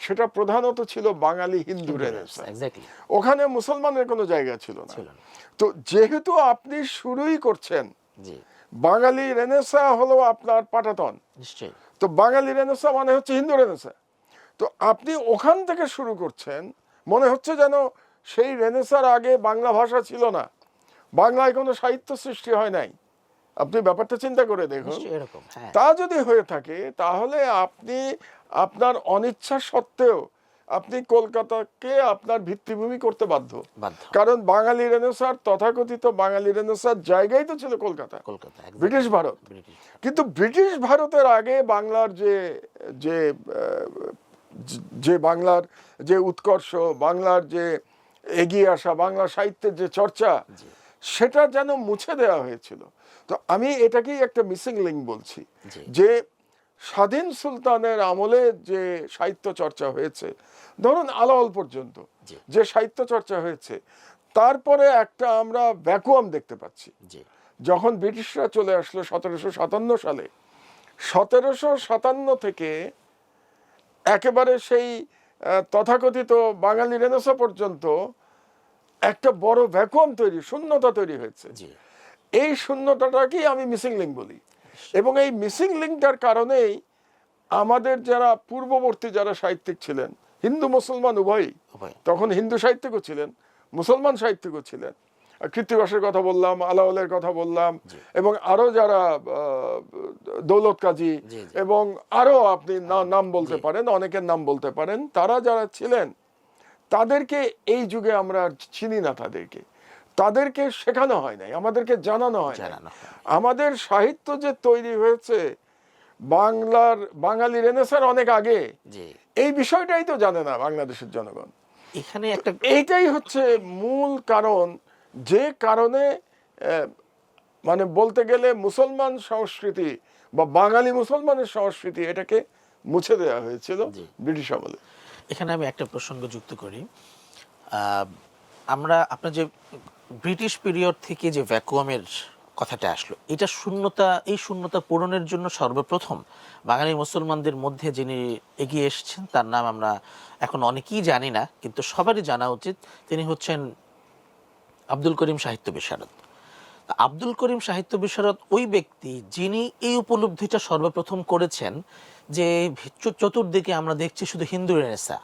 S2: সেটা প্রধানত ছিল বাঙালি হিন্দু রেনেসা।
S1: এক্স্যাক্টলি।
S2: ওখানে মুসলমানের কোনো জায়গা ছিল না।
S1: ছিল না।
S2: তো যেহেতু আপনি শুরুই করছেন,
S1: জি
S2: বাঙালি রেনেসা হলো আপনার পাটাতন,
S1: নিশ্চয়ই।
S2: তো বাঙালি রেনেসা মানে হচ্ছে হিন্দু রেনেসা। তো আপনি ওখান থেকে শুরু করছেন, মনে হচ্ছে যেন সেই রেনেসার আগে বাংলা ভাষা ছিল না, বাংলায় কোনো সাহিত্য সৃষ্টি হয় নাই। আপনি ব্যাপারটা চিন্তা করে দেখুন।
S1: নিশ্চয়ই এরকম, হ্যাঁ।
S2: তা যদি হয়ে থাকে, তাহলে আপনি আপনার অনিচ্ছা সত্ত্বেও আপনি কলকাতাকে আপনার ভিত্তিভূমি করতে বাধ্য।
S1: বাধ্য।
S2: কারণ বাঙালি রেনেসার, তথাকথিত বাঙালি রেনেসার জায়গাই তো ছিল Kolkata,
S1: Kolkata, exactly।
S2: British Bharat.
S1: British.
S2: কিন্তু ব্রিটিশ ভারতের আগে বাংলার যে যে যে বাংলার যে উৎকর্ষ, বাংলার যে এগিয়ে আসা, বাংলা সাহিত্যের যে চর্চা,
S1: জি
S2: সেটা যেন মুছে দেওয়া হয়েছিল। তো আমি এটাকেই একটা মিসিং লিঙ্ক বলছি,
S1: জি
S2: যে স্বাধীন সুলতানের আমলে যে সাহিত্য চর্চা হয়েছে, ধরুন আলাওল পর্যন্ত
S1: জি
S2: যে সাহিত্য চর্চা হয়েছে, তারপরে একটা আমরা ভ্যাকুয়াম দেখতে পাচ্ছি।
S1: জি
S2: যখন ব্রিটিশরা চলে আসলো 1757 সালে, 1757 থেকে একেবারে সেই তথাকথিত বাঙালি রেনেসা পর্যন্ত একটা বড় ভ্যাকুয়াম তৈরি, শূন্যতা তৈরি হয়েছে।
S1: জি
S2: এই শূন্যতাটাকেই আমি মিসিং লিঙ্ক বলি। এবং এই মিসিং লিঙ্কটার কারণেই আমাদের যারা পূর্ববর্তী যারা সাহিত্যিক ছিলেন, হিন্দু মুসলমান উভয়ই,
S1: উভয়।
S2: তখন হিন্দু সাহিত্যিকও ছিলেন, মুসলমান সাহিত্যিকও ছিলেন। কৃত্তিবাসের কথা বললাম, আলাওলের কথা বললাম, এবং আরো যারা দৌলত কাজী,
S1: জি, জি।
S2: এবং আরো আপনি নাম বলতে পারেন, অনেকের নাম বলতে পারেন, তারা যারা ছিলেন, তাদেরকে এই যুগে আমরা চিনি না। তাদেরকে শেখানো হয় নাই, আমাদেরকে জানানো হয় নাই।
S1: জানানো হয়।
S2: আমাদের সাহিত্য যে তৈরি হয়েছে বাঙালি রেনেসার অনেক আগে,
S1: জি
S2: এই বিষয়টাই তো জানে না বাংলাদেশের জনগণ।
S1: এখানে একটা
S2: এইটাই হচ্ছে মূল কারণ, যে কারণে মানে বলতে গেলে মুসলমান সংস্কৃতি বা বাঙালি মুসলমানের সংস্কৃতি এটাকে মুছে দেওয়া হয়েছিল ব্রিটিশ আমলে।
S1: এখানে আমি একটা প্রসঙ্গ যুক্ত করি। আমরা আপনার যে ব্রিটিশ পিরিয়ড থেকে যে ভ্যাকুয়ামের কথাটা আসলো, এটা শূন্যতা, এই শূন্যতা পূরণের জন্য সর্বপ্রথম বাঙালি মুসলমানদের মধ্যে যিনি এগিয়ে এসেছেন তার নাম আমরা এখন অনেকেই জানি না, কিন্তু সবারই জানা উচিত। তিনি হচ্ছেন আব্দুল করিম সাহিত্য বিশারদ। আব্দুল করিম সাহিত্য বিশারদ ওই ব্যক্তি যিনি এই উপলব্ধিটা সর্বপ্রথম করেছেন যে চতুর্দিকে আমরা দেখছি শুধু হিন্দু রেনেসা,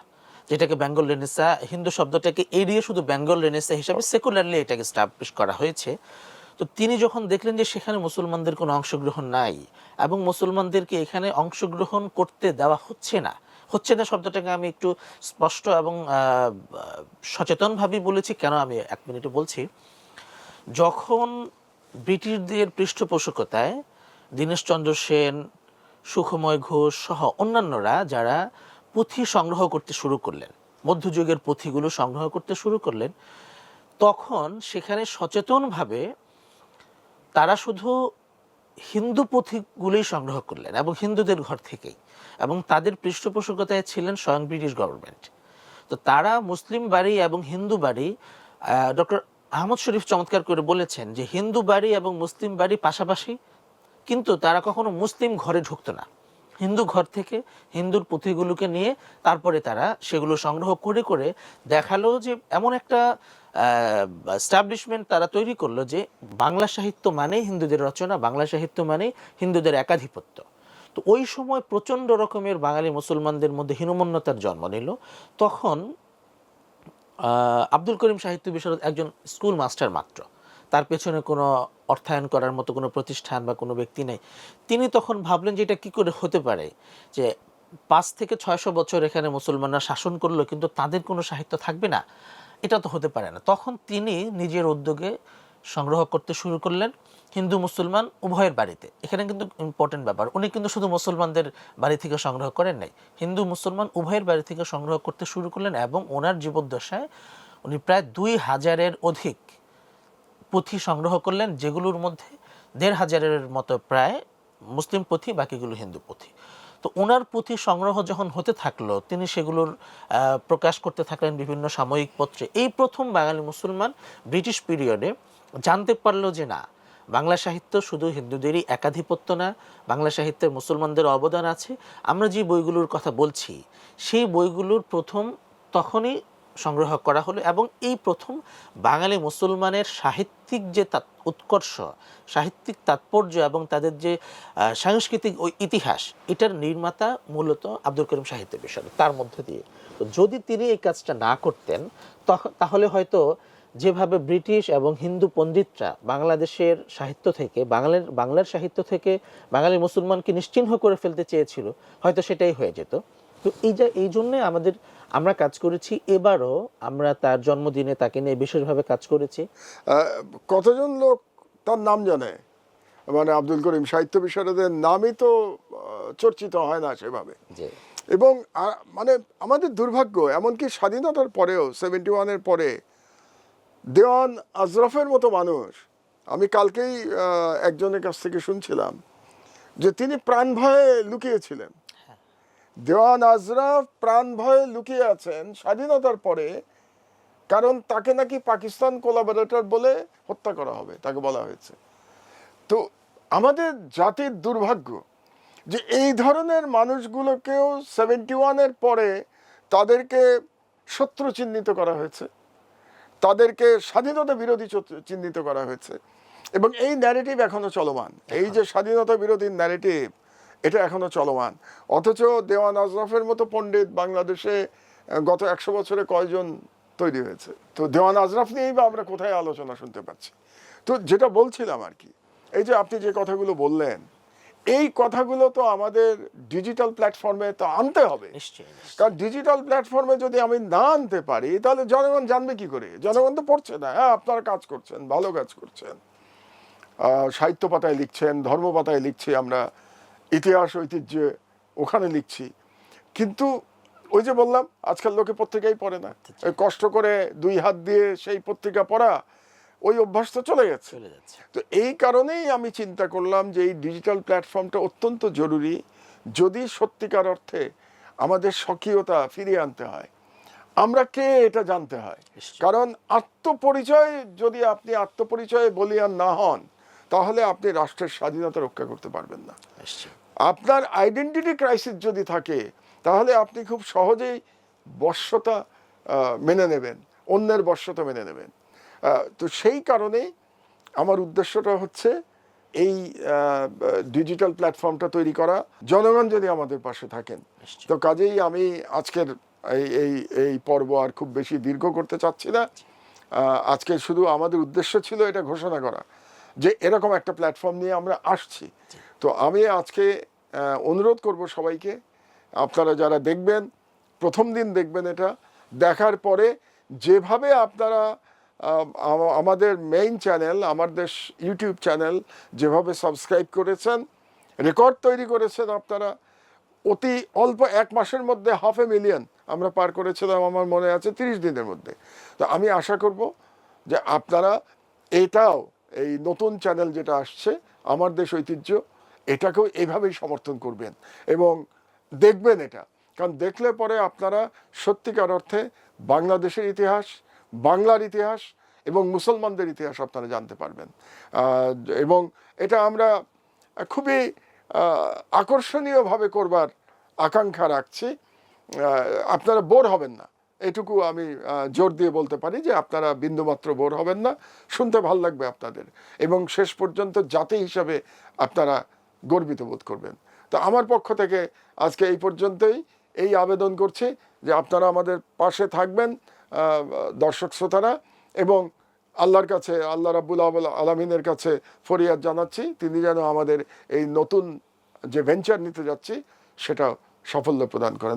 S1: যেটাকে বেঙ্গল রেনেসা, হিন্দু শব্দটাকে এড়িয়ে শুধু বেঙ্গল রেনেসা হিসাবে সেকুলারলি এটাকে স্টাবলিশ করা হয়েছে। তো তিনি যখন দেখলেন যে সেখানে মুসলমানদের কোনো অংশগ্রহণ নাই এবং মুসলমানদেরকে এখানে অংশগ্রহণ করতে দেওয়া হচ্ছে না শব্দটাকে আমি একটু স্পষ্ট এবং সচেতনভাবেই বলেছি। কেন আমি এক মিনিটে বলছি। যখন ব্রিটিশদের পৃষ্ঠপোষকতায় দীনেশচন্দ্র সেন, সুখময় ঘোষ সহ অন্যান্যরা যারা পুঁথি সংগ্রহ করতে শুরু করলেন, মধ্যযুগের পুঁথিগুলো সংগ্রহ করতে শুরু করলেন, তখন সেখানে সচেতনভাবে তারা শুধু হিন্দু পুঁথিগুলোই সংগ্রহ করলেন এবং হিন্দুদের ঘর থেকেই, এবং তাদের পৃষ্ঠপোষকতায় ছিলেন স্বয়ং ব্রিটিশ গভর্নমেন্ট। তো তারা মুসলিম বাড়ি এবং হিন্দু বাড়ি, ডক্টর আহমদ শরীফ চমৎকার করে বলেছেন যে হিন্দু বাড়ি এবং মুসলিম বাড়ি পাশাপাশি, কিন্তু তারা কখনো মুসলিম ঘরে ঢুকতো না। হিন্দু ঘর থেকে হিন্দুর পুঁথিগুলোকে নিয়ে তারপরে তারা সেগুলো সংগ্রহ করে করে দেখালো যে এমন একটা এস্টাবলিশমেন্ট তারা তৈরি করলো যে বাংলা সাহিত্য মানেই হিন্দুদের রচনা, বাংলা সাহিত্য মানেই হিন্দুদের একাধিপত্য। তো ওই সময় প্রচণ্ড রকমের বাঙালি মুসলমানদের মধ্যে হীনমন্যতার জন্ম নিল। তখন আব্দুল করিম সাহিত্য বিশারদ একজন স্কুল মাস্টার মাত্র, তার পেছনে কোনো অর্থায়ন করার মতো কোনো প্রতিষ্ঠান বা কোনো ব্যক্তি নেই। তিনি তখন ভাবলেন যে এটা কী করে হতে পারে যে 5 থেকে 600 বছর এখানে মুসলমানরা শাসন করলো কিন্তু তাদের কোনো সাহিত্য থাকবে না, এটা তো হতে পারে না। তখন তিনি নিজের উদ্যোগে সংগ্রহ করতে শুরু করলেন হিন্দু মুসলমান উভয়ের বাড়িতে। এখানে কিন্তু ইম্পর্টেন্ট ব্যাপার, উনি কিন্তু শুধু মুসলমানদের বাড়ি থেকে সংগ্রহ করেন নাই, হিন্দু মুসলমান উভয়ের বাড়ি থেকে সংগ্রহ করতে শুরু করলেন এবং ওনার জীবদ্দশায় উনি প্রায় 2000-এর অধিক পুঁথি সংগ্রহ করলেন, যেগুলোর মধ্যে 1500-এর মতো প্রায় মুসলিম পুঁথি, বাকিগুলো হিন্দু পুঁথি। তো ওনার পুঁথি সংগ্রহ যখন হতে থাকলো, তিনি সেগুলোর প্রকাশ করতে থাকলেন বিভিন্ন সাময়িক পত্রে। এই প্রথম বাঙালি মুসলমান ব্রিটিশ পিরিয়ডে জানতে পারলো যে না, বাংলা সাহিত্য শুধু হিন্দুদেরই একাধিপত্য না, বাংলা সাহিত্যে মুসলমানদের অবদান আছে। আমরা যে বইগুলোর কথা বলছি সেই বইগুলোর প্রথম তখনই সংগ্রহ করা হলো এবং এই প্রথম বাঙালি মুসলমানের সাহিত্যিক যে উৎকর্ষ, সাহিত্যিক তাৎপর্য এবং তাদের যে সাংস্কৃতিক ওই ইতিহাস, এটার নির্মাতা মূলত আব্দুল করিম সাহিত্য বিশারদ। তার মধ্যে দিয়ে তো যদি তিনি এই কাজটা না করতেন তাহলে হয়তো যেভাবে ব্রিটিশ এবং হিন্দু পণ্ডিতরা বাংলাদেশের সাহিত্য থেকে, বাংলার সাহিত্য থেকে বাঙালি মুসলমানকে নিশ্চিহ্ন করে ফেলতে চেয়েছিল, হয়তো সেটাই হয়ে যেত। তো এই জন্যে আমরা কাজ করেছি। এবারও আমরা তার জন্মদিনে তাকে নিয়ে বিশেষভাবে কাজ করেছি।
S2: কতজন লোক তার নাম জানে? মানে আব্দুল করিম সাহিত্য বিশারদের নামই তো চর্চিত হয় না সেভাবে। এবং মানে আমাদের দুর্ভাগ্য, এমনকি স্বাধীনতার পরেও 71-এর পরে দেওয়ান আজরফের মতো মানুষ, আমি কালকেই একজনের কাছ থেকে শুনছিলাম যে তিনি প্রাণ ভয়ে লুকিয়েছিলেন। দেওয়ান আজরফ প্রাণ ভয়ে লুকিয়ে আছেন স্বাধীনতার পরে, কারণ তাকে নাকি পাকিস্তান কোলাবরেটর বলে হত্যা করা হবে, তাকে বলা হয়েছে। তো আমাদের জাতির দুর্ভাগ্য যে এই ধরনের মানুষগুলোকেও 71-এর পরে তাদেরকে শত্রু চিহ্নিত করা হয়েছে, তাদেরকে স্বাধীনতা বিরোধী চিহ্নিত করা হয়েছে, এবং এই ন্যারেটিভ এখনো চলমান। এই যে স্বাধীনতা বিরোধী ন্যারেটিভ, এটা এখনো চলমান। অথচ দেওয়ান আজরফের মতো পণ্ডিত বাংলাদেশে গত 100 বছরে কয়জন তৈরি হয়েছে? তো দেওয়ান আজরফ নিয়েই বা আমরা কোথায় আলোচনা শুনতে পাচ্ছি? তো যেটা বলছিলাম আর কি, এই যে আপনি যে কথাগুলো বললেন, এই কথাগুলো তো আমাদের ডিজিটাল প্ল্যাটফর্মে তো আনতে হবে। কারণ ডিজিটাল প্ল্যাটফর্মে যদি আমি না আনতে পারি তাহলে জনগণ জানবে কি করে? জনগণ তো পড়ছে না। হ্যাঁ, আপনারা কাজ করছেন, ভালো কাজ করছেন, সাহিত্য পাতায় লিখছেন, ধর্ম পাতায় লিখছি, আমরা ইতিহাস ঐতিহ্যে ওখানে লিখছি, কিন্তু ওই যে বললাম আজকাল লোকে পত্রিকাই পড়ে না। কষ্ট করে 2 হাত দিয়ে সেই পত্রিকা পড়া ওই অভ্যাস তো চলে গেছে।
S1: চলে যাচ্ছে।
S2: তো এই কারণেই আমি চিন্তা করলাম যে এই ডিজিটাল প্ল্যাটফর্মটা অত্যন্ত জরুরি, যদি সত্যিকার অর্থে আমাদের স্বকীয়তা ফিরিয়ে আনতে হয়। আমরা কে এটা জানতে হয়,
S1: নিশ্চয়ই।
S2: কারণ আত্মপরিচয়, যদি আপনি আত্মপরিচয়ে বলিয়ান না হন, তাহলে আপনি রাষ্ট্রের স্বাধীনতা রক্ষা করতে পারবেন না।
S1: নিশ্চয়ই।
S2: আপনার আইডেন্টিটি ক্রাইসিস যদি থাকে, তাহলে আপনি খুব সহজেই বশ্যতা মেনে নেবেন, অন্যের বশ্যতা মেনে নেবেন। তো সেই কারণেই আমার উদ্দেশ্যটা হচ্ছে এই ডিজিটাল প্ল্যাটফর্মটা তৈরি করা, জনগণ যদি আমাদের পাশে থাকেন।
S1: নিশ্চয়ই।
S2: তো কাজেই আমি আজকের এই এই এই পর্ব আর খুব বেশি দীর্ঘ করতে চাচ্ছি না। আজকে শুধু আমাদের উদ্দেশ্য ছিল এটা ঘোষণা করা যে এরকম একটা প্ল্যাটফর্ম নিয়ে আমরা আসছি। তো আমি আজকে অনুরোধ করব সবাইকে, আপনারা যারা দেখবেন, প্রথম দিন দেখবেন, এটা দেখার পরে যেভাবে আপনারা আমাদের মেইন চ্যানেল, আমার দেশ ইউটিউব চ্যানেল যেভাবে সাবস্ক্রাইব করেছেন, রেকর্ড তৈরি করেছেন, আপনারা অতি অল্প 1 মাসের মধ্যে 500,000 আমরা পার করেছিলাম, আমার মনে আছে 30 দিনের মধ্যে। তো আমি আশা করব যে আপনারা এটাও, এই নতুন চ্যানেল যেটা আসছে আমার দেশ ঐতিহ্য, এটাকেও এইভাবেই সমর্থন করবেন এবং দেখবেন এটা। কারণ দেখলে পরে আপনারা সত্যিকার অর্থে বাংলাদেশের ইতিহাস, বাংলার ইতিহাস এবং মুসলমানদের ইতিহাস আপনারা জানতে পারবেন। এবং এটা আমরা খুবই আকর্ষণীয়ভাবে করবার আকাঙ্ক্ষা রাখছি। আপনারা বোর হবেন না, এটুকু আমি জোর দিয়ে বলতে পারি যে আপনারা বিন্দুমাত্র বোর হবেন না, শুনতে ভাল লাগবে আপনাদের, এবং শেষ পর্যন্ত জাতি হিসাবে আপনারা গর্বিত বোধ করবেন। তো আমার পক্ষ থেকে আজকে এই পর্যন্তই, এই আবেদন করছি যে আপনারা আমাদের পাশে থাকবেন, দর্শক শ্রোতারা, এবং আল্লাহর কাছে, আল্লাহ রাব্বুল আলামিনের কাছে ফরিয়াদ জানাচ্ছি তিনি যেন আমাদের এই নতুন যে ভেঞ্চার নিতে যাচ্ছি সেটা সাফল্য প্রদান করেন।